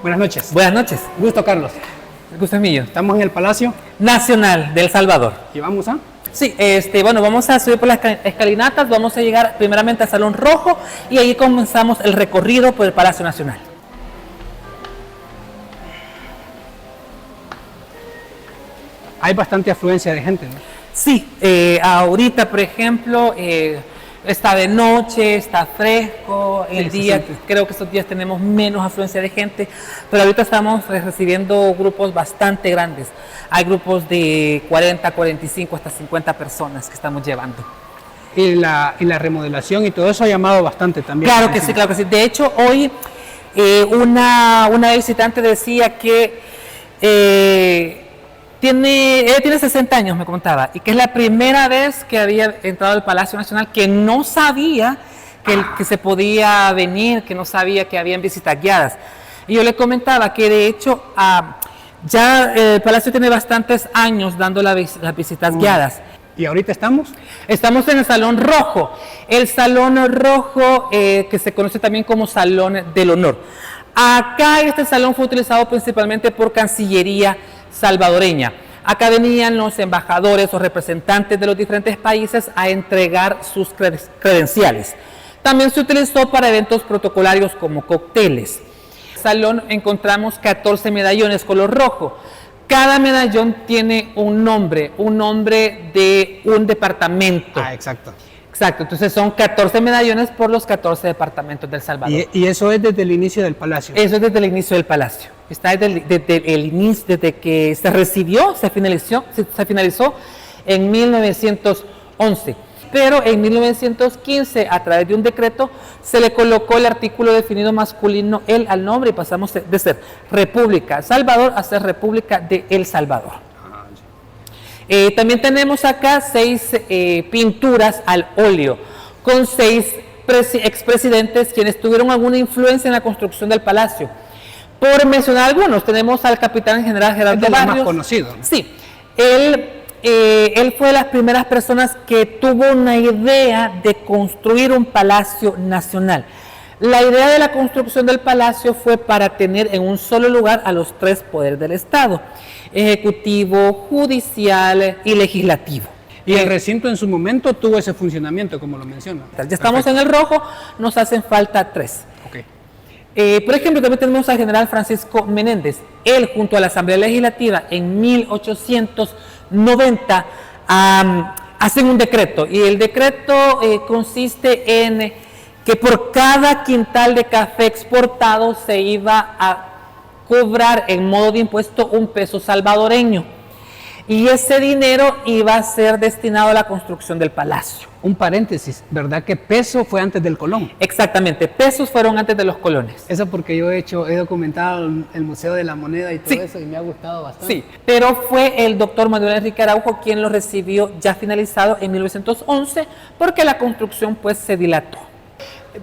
Buenas noches. Buenas noches. Gusto, Carlos. El gusto es mío. Estamos en el Palacio Nacional de El Salvador. y vamos a... Sí, bueno, vamos a subir por las escalinatas, vamos a llegar primeramente al Salón Rojo y ahí comenzamos el recorrido por el Palacio Nacional. Hay bastante afluencia de gente, ¿no? Sí, ahorita, por ejemplo, está de noche, está fresco, el día, creo que estos días tenemos menos afluencia de gente, pero ahorita estamos recibiendo grupos bastante grandes. Hay grupos de 40, 45, hasta 50 personas que estamos llevando. Y la remodelación y todo eso ha llamado bastante también. Claro que sí, claro que sí. De hecho, hoy una visitante decía que ella tiene 60 años, me contaba, y que es la primera vez que había entrado al Palacio Nacional, que no sabía que se podía venir, que no sabía que habían visitas guiadas. Y yo le comentaba que de hecho ya el Palacio tiene bastantes años dando las visitas guiadas. ¿Y ahorita estamos? Estamos en el Salón Rojo. El Salón Rojo, que se conoce también como Salón del Honor. Acá este salón fue utilizado principalmente por Cancillería salvadoreña. Acá venían los embajadores o representantes de los diferentes países a entregar sus credenciales. También se utilizó para eventos protocolarios como cócteles. En el salón encontramos 14 medallones color rojo. Cada medallón tiene un nombre de un departamento. Exacto. Exacto, entonces son 14 medallones por los 14 departamente del Salvador. Y eso es desde el inicio del Palacio. Eso es desde el inicio del Palacio. Está desde el inicio, desde que se recibió, se finalizó en 1911. Pero en 1915, a través de un decreto, se le colocó el artículo definido masculino el al nombre y pasamos de ser República Salvador a ser República de El Salvador. También tenemos acá 6 pinturas al óleo con 6 expresidentes quienes tuvieron alguna influencia en la construcción del palacio. Por mencionar algunos, tenemos al capitán general Gerardo Barrios. Más conocido, ¿no? Sí, él fue de las primeras personas que tuvo una idea de construir un palacio nacional. La idea de la construcción del palacio fue para tener en un solo lugar a los 3 poderes del Estado: ejecutivo, judicial y legislativo. Y el recinto en su momento tuvo ese funcionamiento, como lo menciona. Ya estamos en el rojo, nos hacen falta 3. Okay. Por ejemplo, también tenemos al general Francisco Menéndez. Él, junto a la Asamblea Legislativa, en 1890, hacen un decreto. Y el decreto consiste en que por cada quintal de café exportado se iba a cobrar en modo de impuesto un peso salvadoreño. Y ese dinero iba a ser destinado a la construcción del palacio. Un paréntesis, ¿verdad que peso fue antes del colón? Exactamente, pesos fueron antes de los colones. Eso porque yo he documentado el Museo de la Moneda y todo eso y me ha gustado bastante. Sí, pero fue el doctor Manuel Enrique Araujo quien lo recibió ya finalizado en 1911 porque la construcción pues se dilató.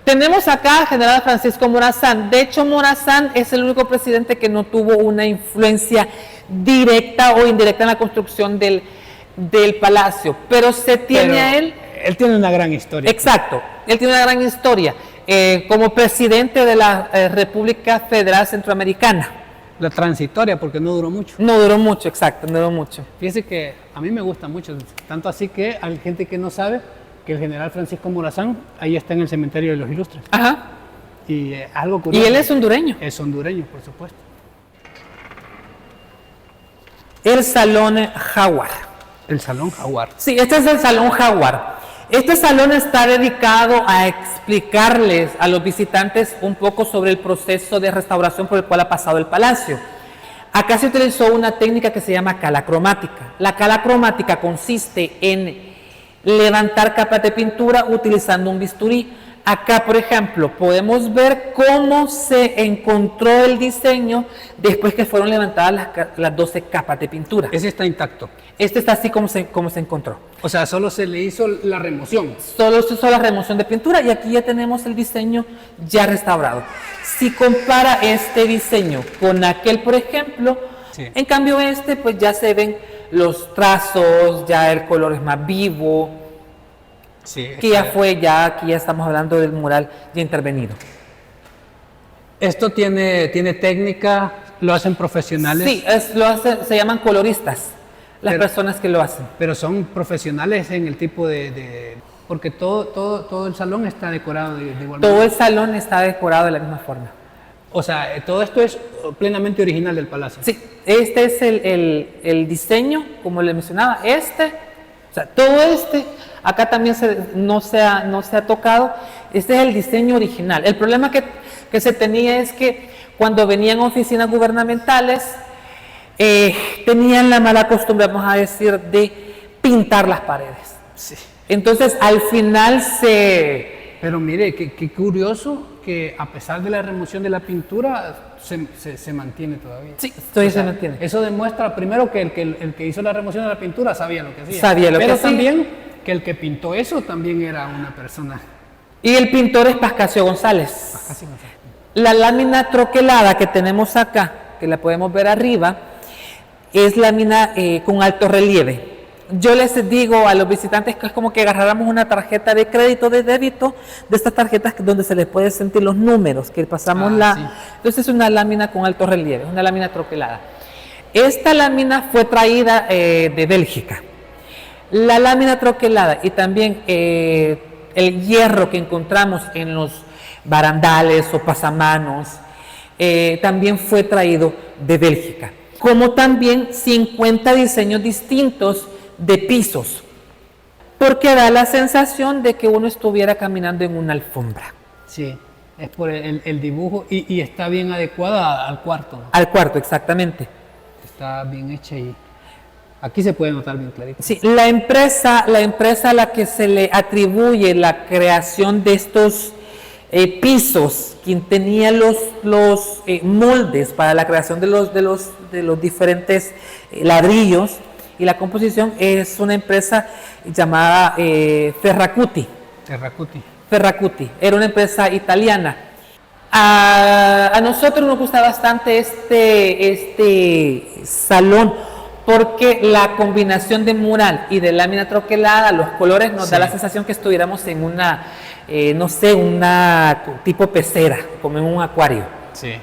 Tenemos acá al general Francisco Morazán. De hecho, Morazán es el único presidente que no tuvo una influencia directa o indirecta en la construcción del palacio, pero se tiene a él. Él tiene una gran historia. Exacto, él tiene una gran historia como presidente de la República Federal Centroamericana. La transitoria, porque no duró mucho. No duró mucho, exacto, no duró mucho. Fíjese que a mí me gusta mucho, tanto así que hay gente que no sabe que el general Francisco Morazán ahí está en el cementerio de los Ilustres. Ajá. Y algo curioso. Y él es hondureño. Es hondureño, por supuesto. El Salón Jaguar. El Salón Jaguar. Sí, este es el Salón Jaguar. Este salón está dedicado a explicarles a los visitantes un poco sobre el proceso de restauración por el cual ha pasado el palacio. Acá se utilizó una técnica que se llama cala cromática. La cala cromática consiste en levantar capas de pintura utilizando un bisturí. Acá, por ejemplo, podemos ver cómo se encontró el diseño después que fueron levantadas las 12 capas de pintura. Ese está intacto. Este está así como se encontró. O sea, solo se le hizo la remoción. Solo se hizo la remoción de pintura y aquí ya tenemos el diseño ya restaurado. Si compara este diseño con aquel, por ejemplo, sí. En cambio este, pues ya se ven los trazos, ya el color es más vivo. Sí, que ya fue, aquí ya estamos hablando del mural ya intervenido. Esto tiene técnica, lo hacen profesionales. Sí, se llaman coloristas, las personas que lo hacen. Pero son profesionales en el tipo porque todo el salón está decorado de igual manera. Todo el salón está decorado de la misma forma. O sea, todo esto es plenamente original del palacio. Sí, este es el diseño, como le mencionaba, o sea, todo acá también no se ha tocado, este es el diseño original. El problema que se tenía es que cuando venían oficinas gubernamentales, tenían la mala costumbre, vamos a decir, de pintar las paredes. Sí. Entonces, al final Pero mire, qué curioso que a pesar de la remoción de la pintura, se mantiene todavía. Sí, todavía se mantiene. Eso demuestra primero que el que hizo la remoción de la pintura sabía lo que hacía. Pero también que el que pintó eso también era una persona. Y el pintor es Pascasio González. Pascasio González. La lámina troquelada que tenemos acá, que la podemos ver arriba, es lámina con alto relieve. Yo les digo a los visitantes que es como que agarráramos una tarjeta de crédito, de débito, de estas tarjetas donde se les puede sentir los números, que pasamos sí. Entonces es una lámina con alto relieve, una lámina troquelada. Esta lámina fue traída de Bélgica. La lámina troquelada y también el hierro que encontramos en los barandales o pasamanos también fue traído de Bélgica. Como también 50 diseños distintos de pisos, porque da la sensación de que uno estuviera caminando en una alfombra. Sí, es por el dibujo y está bien adecuada al cuarto, ¿no? Al cuarto, exactamente. Está bien hecha y aquí se puede notar bien clarito. Sí, la empresa a la que se le atribuye la creación de estos pisos, quien tenía los moldes para la creación de los diferentes ladrillos y la composición, es una empresa llamada Ferracuti. Ferracuti, era una empresa italiana. A nosotros nos gusta bastante este salón porque la combinación de mural y de lámina troquelada, los colores nos da la sensación que estuviéramos en una, no sé, una tipo pecera, como en un acuario. Sí.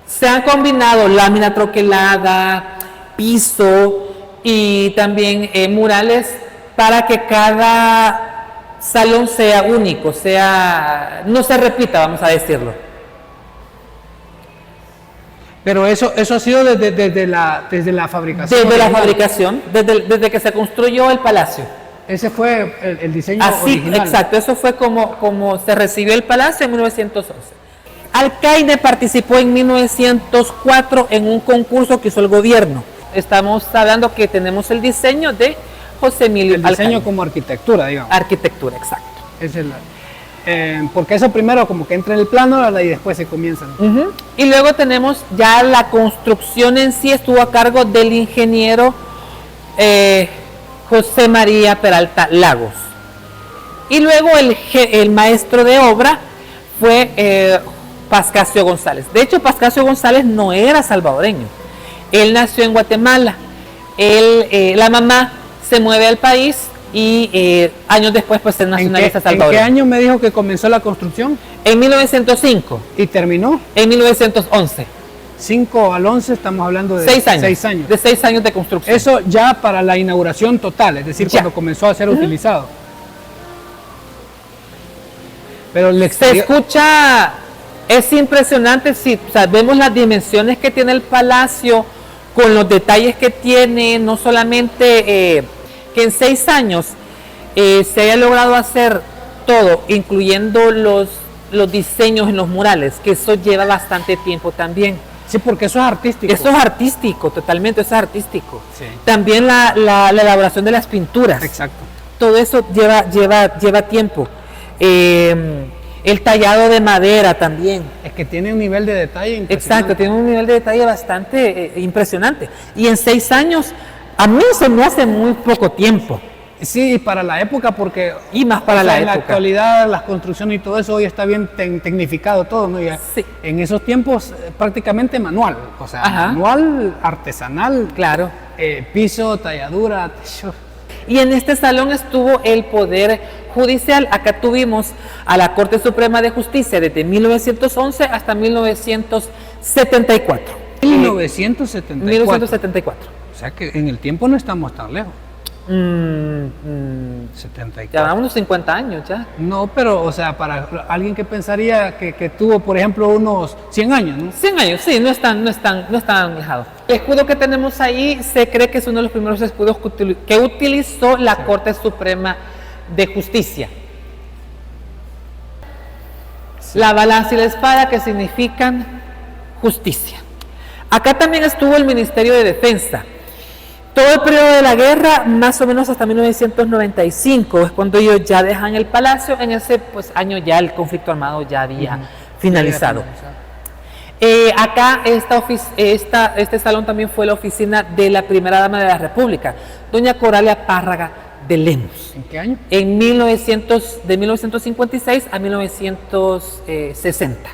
Se han combinado lámina troquelada, piso y también murales para que cada salón sea único, no se repita, vamos a decirlo. Pero eso ha sido desde la fabricación. Desde la fabricación, desde que se construyó el palacio. Ese fue el diseño así, original. Exacto, eso fue como se recibió el palacio en 1911. Alcaide participó en 1904 en un concurso que hizo el gobierno. Estamos hablando que tenemos el diseño de José Emilio Alcaide. El diseño Alcaide. Como arquitectura, digamos. Arquitectura, exacto. Porque eso primero como que entra en el plano y después se comienzan. Y luego tenemos ya la construcción en sí, estuvo a cargo del ingeniero José María Peralta Lagos. Y luego el maestro de obra fue Pascasio González. De hecho, Pascasio González no era salvadoreño. Él nació en Guatemala. La mamá se mueve al país y años después pues se nacionaliza salvadoreño. ¿En qué año me dijo que comenzó la construcción? En 1905. ¿Y terminó? En 1911. 5 al 11 estamos hablando de 6 años. 6 años. De 6 años de construcción. Eso ya para la inauguración total, es decir, cuando comenzó a ser utilizado. Pero se escucha, es impresionante, sí, o sea, vemos las dimensiones que tiene el palacio, con los detalles que tiene, no solamente que en 6 años se haya logrado hacer todo, incluyendo los diseños en los murales, que eso lleva bastante tiempo también. Sí, porque eso es artístico. Eso es artístico, totalmente, eso es artístico. Sí. También la elaboración de las pinturas. Exacto. Todo eso lleva tiempo. El tallado de madera también. Es que tiene un nivel de detalle impresionante. Exacto, tiene un nivel de detalle bastante impresionante. Y en 6 años, a mí se me hace muy poco tiempo. Sí, y para la época, porque... Y más para la época. En la actualidad, las construcciones y todo eso hoy está bien tecnificado todo, ¿no? Ya, sí. En esos tiempos, prácticamente manual. O sea, manual, artesanal. Claro. Piso, talladura, techo. Y en este salón estuvo el poder judicial, acá tuvimos a la Corte Suprema de Justicia desde 1911 hasta 1974. 1974. 1974. O sea que en el tiempo no estamos tan lejos. 74. Ya vamos unos 50 años ya. No, pero, o sea, para alguien que pensaría que tuvo, por ejemplo, unos 100 años, ¿no? 100 años, sí, no es tan alejado. El escudo que tenemos ahí se cree que es uno de los primeros escudos que utilizó la Corte Suprema de Justicia. Sí. La balanza y la espada, que significan justicia. Acá también estuvo el Ministerio de Defensa. Todo el periodo de la guerra, más o menos hasta 1995, es cuando ellos ya dejan el palacio. En ese año ya el conflicto armado ya había finalizado. Acá este salón también fue la oficina de la primera dama de la República, doña Coralia Párraga de Lemos. ¿En qué año? De 1956 a 1960.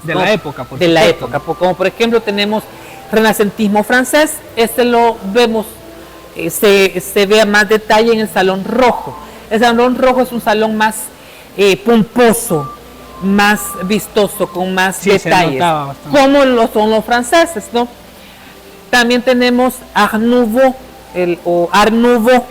De la época, por de la época, como por ejemplo tenemos renacentismo francés, lo vemos, se ve a más detalle en el Salón Rojo. El Salón Rojo es un salón más pomposo, más vistoso, con más detalles, como lo son los franceses, ¿no? También tenemos Art Nouveau, Art Nouveau.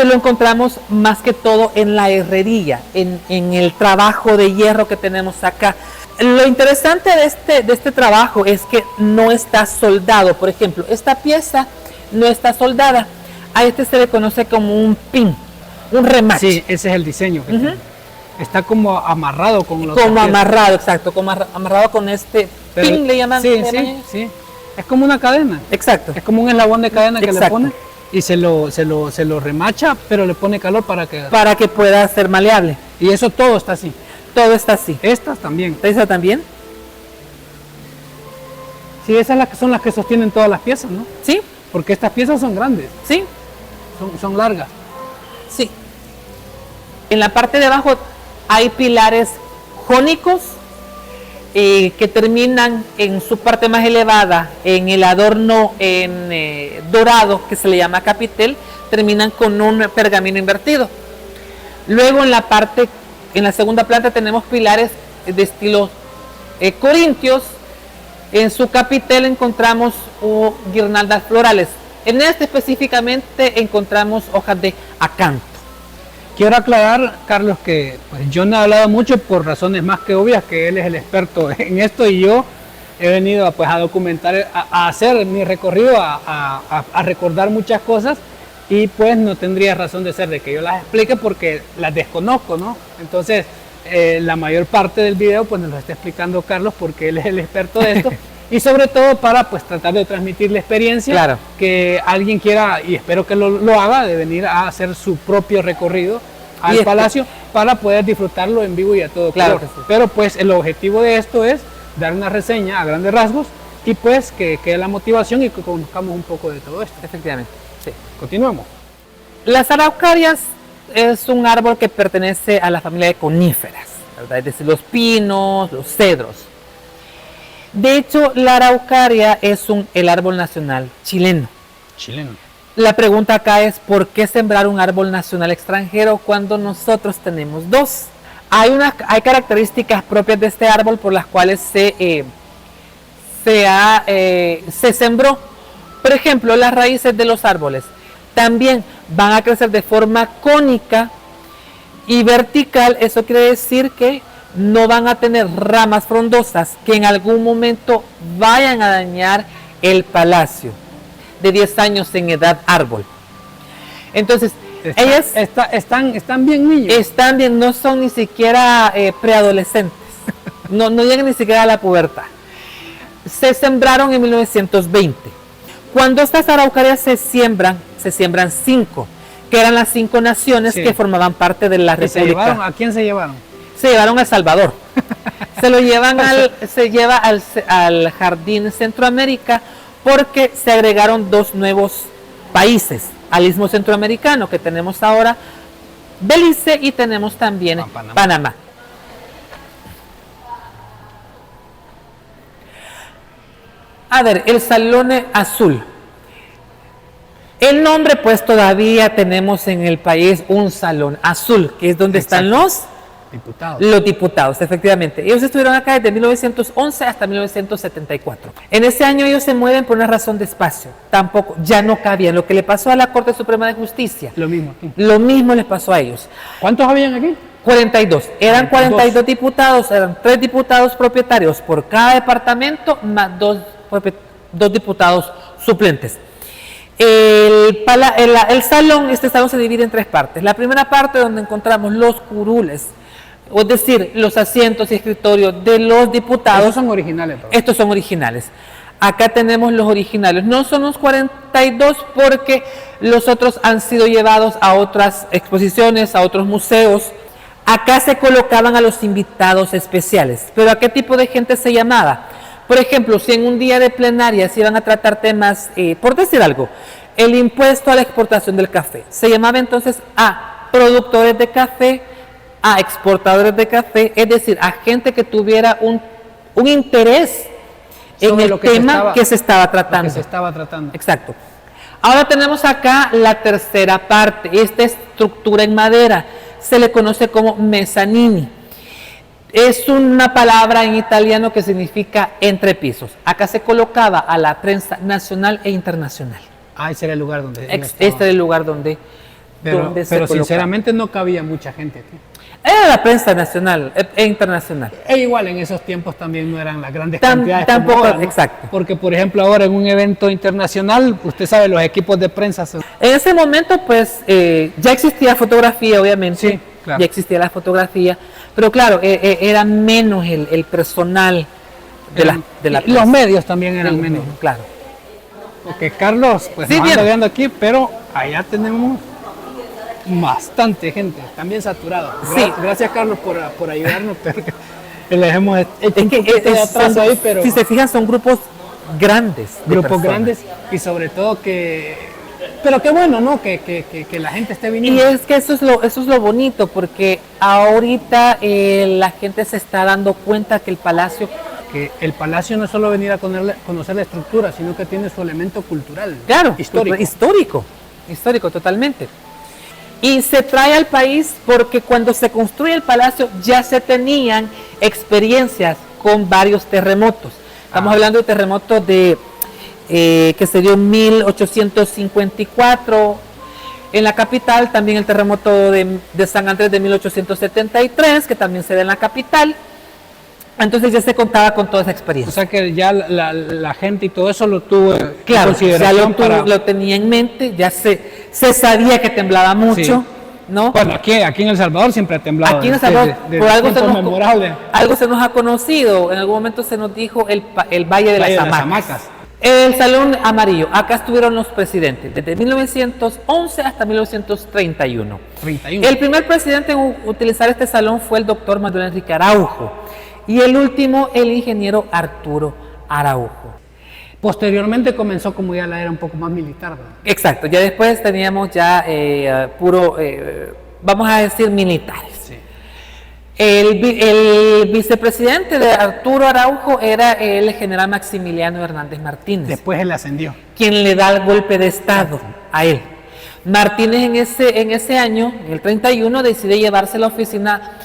Lo encontramos más que todo en la herrería, en el trabajo de hierro que tenemos acá. Lo interesante de este trabajo es que no está soldado. Por ejemplo, esta pieza no está soldada. A se le conoce como un pin, un remate. Sí, ese es el diseño que tiene. Está como amarrado con los... Como amarrado, exacto, como amarrado con este pin, le llaman. Sí. Es como una cadena. Exacto. Es como un eslabón de cadena que le pone y se lo remacha, pero le pone calor para que pueda ser maleable. Y eso todo está así. Todo está así. Estas también. ¿Esa también? Sí, esas son las que sostienen todas las piezas, ¿no? Sí. Porque estas piezas son grandes. Sí. Son largas. Sí. En la parte de abajo hay pilares jónicos que terminan en su parte más elevada, en el adorno dorado, que se le llama capitel, terminan con un pergamino invertido. Luego en la segunda planta tenemos pilares de estilo corintios. En su capitel encontramos guirnaldas florales. En específicamente encontramos hojas de acanto. Quiero aclarar, Carlos, que yo no he hablado mucho por razones más que obvias, que él es el experto en esto y yo he venido a documentar, a hacer mi recorrido, a recordar muchas cosas. Y pues no tendría razón de ser de que yo las explique porque las desconozco, ¿no? Entonces, la mayor parte del video pues nos lo está explicando Carlos porque él es el experto de esto. Y sobre todo para pues tratar de transmitir la experiencia, claro, que alguien quiera, y espero que lo haga, de venir a hacer su propio recorrido al palacio para poder disfrutarlo en vivo y a todo color. Claro. Pero pues el objetivo de esto es dar una reseña a grandes rasgos y pues que quede la motivación y que conozcamos un poco de todo esto. Efectivamente. Sí. Continuamos. Las araucarias es un árbol que pertenece a la familia de coníferas, ¿verdad? Es decir, los pinos, los cedros. De hecho, la araucaria es el árbol nacional chileno. La pregunta acá es, ¿por qué sembrar un árbol nacional extranjero cuando nosotros tenemos dos? Hay características propias de este árbol por las cuales se sembró. Por ejemplo, las raíces de los árboles también van a crecer de forma cónica y vertical. Eso quiere decir que no van a tener ramas frondosas que en algún momento vayan a dañar el palacio. De 10 años en edad árbol. Entonces, ellas están bien niños. Están bien, no son ni siquiera preadolescentes. no llegan ni siquiera a la pubertad. Se sembraron en 1920. Cuando estas araucarias se siembran 5, que eran las 5 naciones que formaban parte de la República. ¿A quién se llevaron? Se llevaron a El Salvador. Se lleva al Jardín Centroamérica porque se agregaron 2 nuevos países al Istmo Centroamericano que tenemos ahora, Belice, y tenemos también Panamá. A ver, el Salón Azul. El nombre, pues todavía tenemos en el país un salón azul, que es donde están los diputados, efectivamente. Ellos estuvieron acá desde 1911 hasta 1974. En ese año ellos se mueven por una razón de espacio. Tampoco, ya no cabían. Lo que le pasó a la Corte Suprema de Justicia. Lo mismo aquí. Lo mismo les pasó a ellos. ¿Cuántos habían aquí? 42. Eran 42 diputados, eran 3 diputados propietarios por cada departamento, más 2 diputados suplentes. El salón, este salón se divide en 3 partes. La primera parte donde encontramos los curules, es decir, los asientos y escritorios de los diputados. Estos son originales. Estos son originales. Acá tenemos los originales. No son los 42 porque los otros han sido llevados a otras exposiciones, a otros museos. Acá se colocaban a los invitados especiales. ¿Pero a qué tipo de gente se llamaba? Por ejemplo, si en un día de plenaria se iban a tratar temas, por decir algo, el impuesto a la exportación del café, se llamaba entonces a productores de café, a exportadores de café, es decir, a gente que tuviera un interés en el tema que se estaba tratando. Exacto. Ahora tenemos acá la tercera parte, esta estructura en madera, se le conoce como mezzanini. Es una palabra en italiano que significa entrepisos. Acá se colocaba a la prensa nacional e internacional. Ese era el lugar donde este era el lugar donde pero sinceramente no cabía mucha gente aquí. Era la prensa nacional e internacional. E igual en esos tiempos también no eran las grandes cantidades. Tampoco, como ahora, ¿no? Exacto. Porque por ejemplo ahora en un evento internacional, usted sabe, los equipos de prensa son... En ese momento pues ya existía fotografía, obviamente. Sí, claro. Ya existía la fotografía, pero claro, era menos el personal de la prensa. Los medios también eran menos. Claro. Porque Carlos, pues nos anda viendo aquí, pero allá tenemos bastante gente, también saturado. Sí. Gracias Carlos por ayudarnos, pero les hemos hecho un poquito de atraso ahí, pero... Si se fijan, son grupos grandes. Grupos grandes y sobre todo que... Pero qué bueno, ¿no? Que la gente esté viniendo. Y es que eso es lo bonito, porque ahorita la gente se está dando cuenta que el palacio no es solo venir a conocer la estructura, sino que tiene su elemento cultural. Claro, histórico, totalmente. Y se trae al país porque cuando se construye el palacio ya se tenían experiencias con varios terremotos. Estamos hablando de terremotos que se dio en 1854 en la capital, también el terremoto de San Andrés de 1873, que también se da en la capital. Entonces ya se contaba con toda esa experiencia. O sea que ya la gente y todo eso lo tuvo en consideración. Ya lo tenía en mente, ya se sabía que temblaba mucho, sí. ¿No? Bueno, aquí en El Salvador siempre ha temblado. Aquí en El Salvador, por algo se nos ha conocido, en algún momento se nos dijo el Valle de las Hamacas. El Salón Amarillo, acá estuvieron los presidentes, desde 1911 hasta 1931. El primer presidente en utilizar este salón fue el doctor Manuel Enrique Araujo. Y el último, el ingeniero Arturo Araujo. Posteriormente comenzó como ya la era un poco más militar, ¿verdad? Exacto, ya después teníamos ya vamos a decir militares. Sí. El vicepresidente de Arturo Araujo era el general Maximiliano Hernández Martínez. Después él ascendió. Quien le da el golpe de estado a él. Martínez en ese año, en el 31, decide llevarse la oficina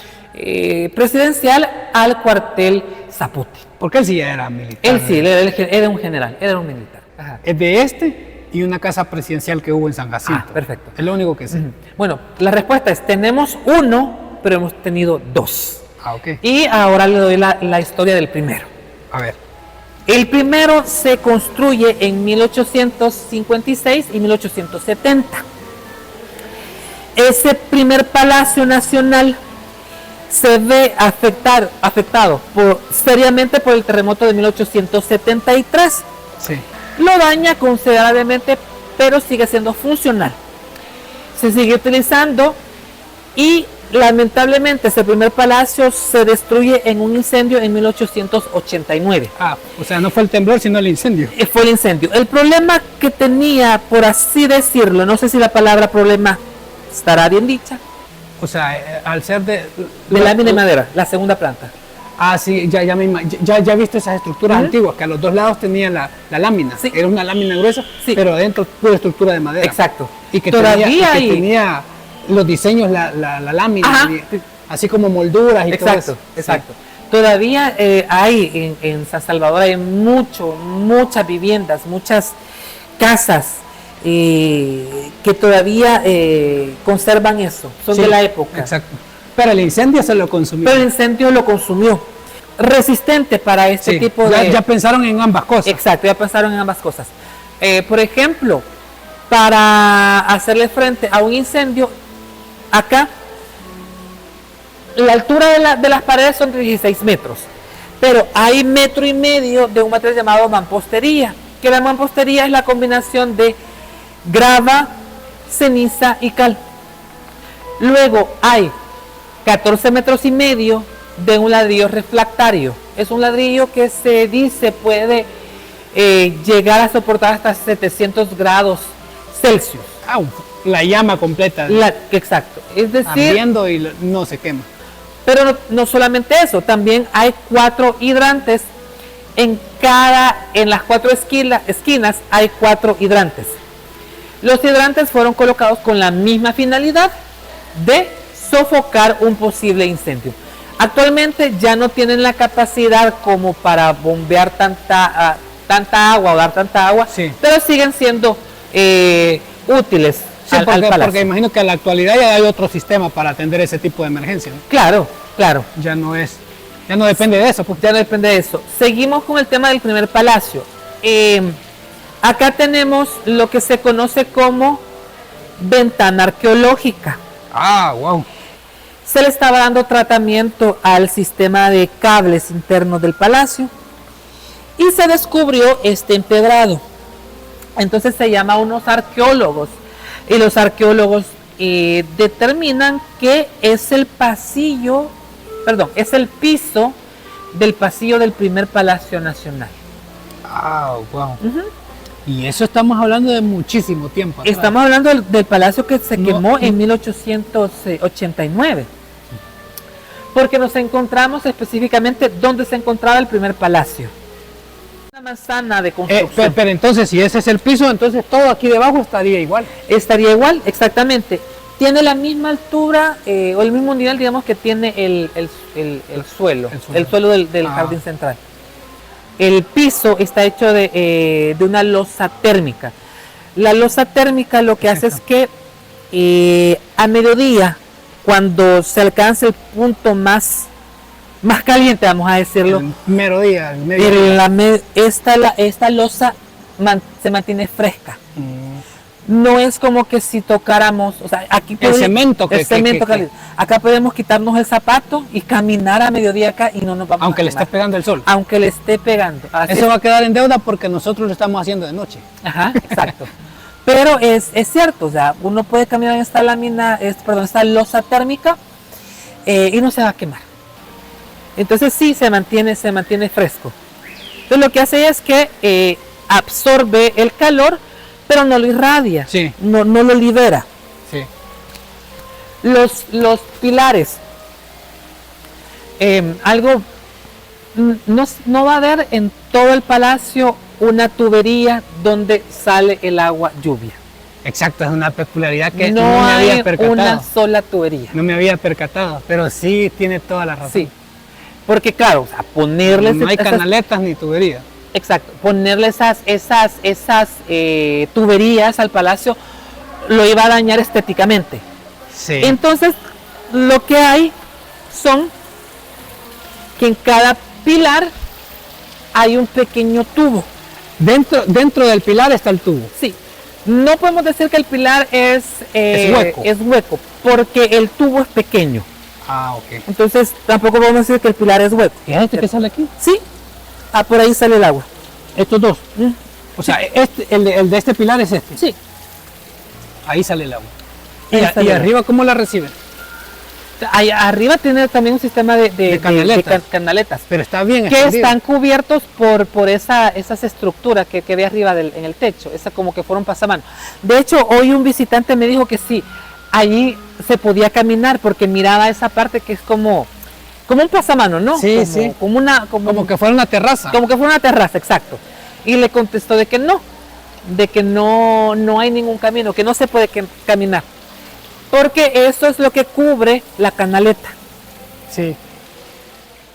presidencial al cuartel Zapote. Porque él sí era militar. Él sí, era un general, era un militar. Ajá. Es de y una casa presidencial que hubo en San Jacinto. Perfecto. Es lo único que sé. Bueno, la respuesta es, tenemos uno, pero hemos tenido 2. Ok. Y ahora le doy la historia del primero. A ver. El primero se construye en 1856 y 1870. Ese primer Palacio Nacional se ve afectado seriamente por el terremoto de 1873. Sí. Lo daña considerablemente, pero sigue siendo funcional. Se sigue utilizando y lamentablemente ese primer palacio se destruye en un incendio en 1889. O sea, no fue el temblor, sino el incendio. Fue el incendio. El problema que tenía, por así decirlo, no sé si la palabra problema estará bien dicha. O sea, al ser de lámina de madera, la segunda planta. Ah, sí, ya he visto esas estructuras Ujú. antiguas, que a los dos lados tenían la lámina. Sí. Era una lámina gruesa, Sí. pero adentro pura estructura de madera. Exacto. Y que Todavía tenía, y que hay- tenía los diseños, la lámina, Ajá. así como molduras y todo Exacto, eso. exacto. Todavía hay en San Salvador hay muchas viviendas, muchas casas que todavía conservan eso, son Sí, de la época. Exacto. Pero el incendio se lo consumió. Pero el incendio lo consumió. Resistente para este Sí, tipo ya, de... ya pensaron en ambas cosas. Exacto, ya pensaron en ambas cosas. Por ejemplo, para hacerle frente a un incendio, acá la altura de las paredes son de 16 metros, pero hay 1,5 metros de un material llamado mampostería, que la mampostería es la combinación de grava, ceniza y cal. Luego hay 14,5 metros de un ladrillo refractario. Es un ladrillo que se dice puede llegar a soportar hasta 700 grados Celsius. Au, la llama completa. Exacto. Es decir, Ardiendo y no se quema. pero no solamente eso, también hay 4 hidrantes. En las 4 esquinas hay 4 hidrantes. Los hidrantes fueron colocados con la misma finalidad de sofocar un posible incendio. Actualmente ya no tienen la capacidad como para bombear tanta agua o dar tanta agua, Sí. pero siguen siendo útiles Sí, al palacio. porque imagino que en la actualidad ya hay otro sistema para atender ese tipo de emergencia, ¿no? Claro. Ya no depende de eso, pues. Ya no depende de eso. Seguimos con el tema del primer palacio. Acá tenemos lo que se conoce como ventana arqueológica. Ah, wow. Se le estaba dando tratamiento al sistema de cables internos del palacio y se descubrió este empedrado. Entonces se llama a unos arqueólogos y los arqueólogos determinan que es el piso del pasillo del primer Palacio Nacional. Ah, wow. Y eso estamos hablando de muchísimo tiempo atrás. Estamos hablando del palacio que se No, quemó no. en 1889. Porque nos encontramos específicamente donde se encontraba el primer palacio. Una manzana de construcción. Pero entonces, si ese es el piso, entonces todo aquí debajo estaría igual. Estaría igual, exactamente. Tiene la misma altura o el mismo nivel, digamos, que tiene el suelo. El suelo del jardín central. El piso está hecho de una losa térmica. La losa térmica lo que hace es que a mediodía, cuando se alcanza el punto más caliente, vamos a decirlo, El mero día, el mediodía. esta losa se mantiene fresca. No es como que si tocáramos, o sea, aquí El cemento que- caliente. Acá podemos quitarnos el zapato y caminar a mediodía acá y no nos vamos Aunque a le quemar. esté pegando el sol. Aunque le esté pegando. Así Eso es. va a quedar en deuda porque nosotros lo estamos haciendo de noche. Ajá, exacto. Pero es cierto, o sea, uno puede caminar en esta esta losa térmica y no se va a quemar. Entonces sí se mantiene fresco. Entonces lo que hace es que absorbe el calor, pero no lo irradia, Sí. no lo libera. Sí. Los pilares, no va a haber en todo el palacio una tubería donde sale el agua lluvia. Exacto, es una peculiaridad que No no me hay había percatado. una sola tubería. No me había percatado, pero sí tiene toda la razón. Sí, porque claro, o sea, ponerles No hay esas- canaletas ni tubería. exacto, ponerle esas tuberías al palacio lo iba a dañar estéticamente. Sí. Entonces, lo que hay son que en cada pilar hay un pequeño tubo. Dentro del pilar está el tubo. Sí, no podemos decir que el pilar es hueco, porque el tubo es pequeño. Ah, ok. Entonces, tampoco podemos decir que el pilar es hueco. ¿Y este que sale aquí? Sí, por ahí sale el agua. Estos dos. Mm. O sea, el de este pilar es este. Sí. Ahí sale el agua. Ahí Y sale el agua. arriba, ¿cómo la reciben? Ahí arriba tiene también un sistema de canaletas. canaletas. Pero está bien Que escondido. están cubiertos por esas estructuras que ve arriba en el techo, esa como que fueron pasamanos. De hecho, hoy un visitante me dijo que sí, allí se podía caminar porque miraba esa parte que es como como un pasamano, ¿no? Sí, como, sí. Como que fuera una terraza. como que fuera una terraza, exacto. Y le contestó de que no hay ningún camino, que no se puede caminar. Porque eso es lo que cubre la canaleta. Sí.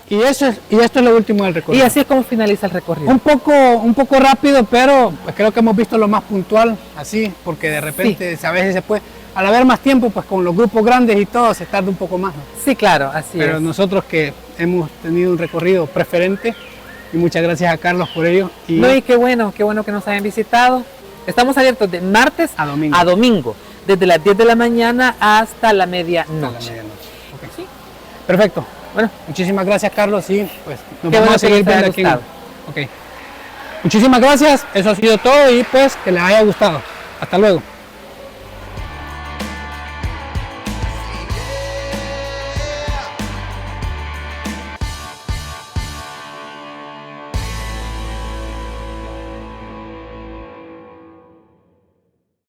Y esto es lo último del Y recorrido. así es como finaliza el recorrido. Un poco rápido, pero pues creo que hemos visto lo más puntual, así, porque de repente a veces se puede, al haber más tiempo, pues con los grupos grandes y todo, se tarda un poco más, ¿no? Sí, claro, así Pero es. nosotros que hemos tenido un recorrido preferente, y muchas gracias a Carlos por ello. Y No, y qué bueno que nos hayan visitado. Estamos abiertos de martes A domingo. a domingo, desde las 10 de la mañana hasta la medianoche. a la medianoche. Ok. Sí. Perfecto. Bueno, Muchísimas gracias, Carlos, y pues nos Qué vamos bueno a seguir que les haya viendo aquí. gustado. Ok. Muchísimas gracias, eso ha sido todo y pues que les haya gustado. Hasta luego.